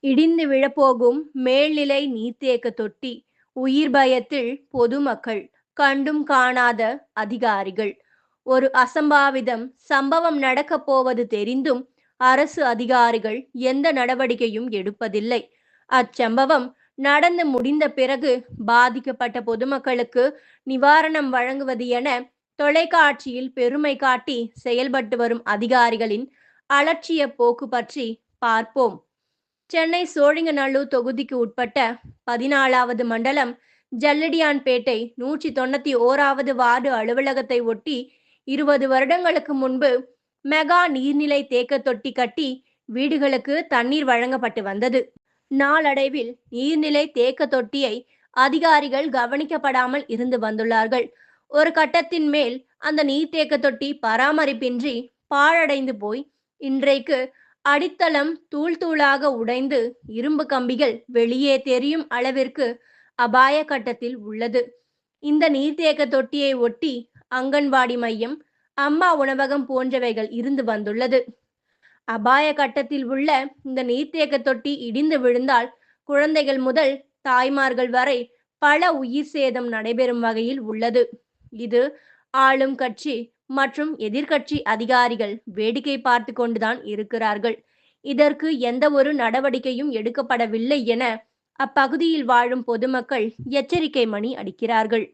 இடிந்து விழப்போகும் மேல்நிலை நீர்த்தேக்க தொட்டி உயிர் பயத்தில் பொதுமக்கள் கண்டும் காணாத அதிகாரிகள். ஒரு அசம்பாவிதம் சம்பவம் நடக்கப் போவது தெரிந்தும் அரசு அதிகாரிகள் எந்த நடவடிக்கையும் எடுப்பதில்லை. அச்சம்பவம் நடந்து முடிந்த பிறகு பாதிக்கப்பட்ட பொதுமக்களுக்கு நிவாரணம் வழங்குவது என தொலைக்காட்சியில் பெருமை காட்டி செயல்பட்டு வரும் அதிகாரிகளின் அலட்சிய போக்கு பற்றி பார்ப்போம். சென்னை சோழிங்கநல்லூர் தொகுதிக்கு உட்பட்ட 14வது மண்டலம் ஜல்லடியான்பேட்டை 191வது வார்டு அலுவலகத்தை ஒட்டி 20 வருடங்களுக்கு முன்பு மெகா நீர்நிலை தேக்க தொட்டி கட்டி வீடுகளுக்கு தண்ணீர் வழங்கப்பட்டு வந்தது. நாளடைவில் நீர்நிலை தேக்க தொட்டியை அதிகாரிகள் கவனிக்கப்படாமல் இருந்து வந்துள்ளார்கள். ஒரு கட்டத்தின் மேல் அந்த நீர்த்தேக்க தொட்டி பராமரிப்பின்றி பாழடைந்து போய் இன்றைக்கு அடித்தளம் தூள் தூளாக உடைந்து இரும்பு கம்பிகள் வெளியே தெரியும் அளவிற்கு அபாய கட்டத்தில் உள்ளது. இந்த நீர்த்தேக்க தொட்டியை ஒட்டி அங்கன்வாடி மையம், அம்மா உணவகம் போன்றவைகள் இருந்து வந்துள்ளது. அபாய கட்டத்தில் உள்ள இந்த நீர்த்தேக்க தொட்டி இடிந்து விழுந்தால் குழந்தைகள் முதல் தாய்மார்கள் வரை பல உயிர் சேதம் நடைபெறும் வகையில் உள்ளது. இது ஆளும் கட்சி மற்றும் எதிர்க்கட்சி அதிகாரிகள் வேடிக்கை பார்த்து கொண்டுதான் இருக்கிறார்கள். இதற்கு எந்த ஒரு நடவடிக்கையும் எடுக்கப்படவில்லை என அப்பகுதியில் வாழும் பொதுமக்கள் எச்சரிக்கை மணி அடிக்கிறார்கள்.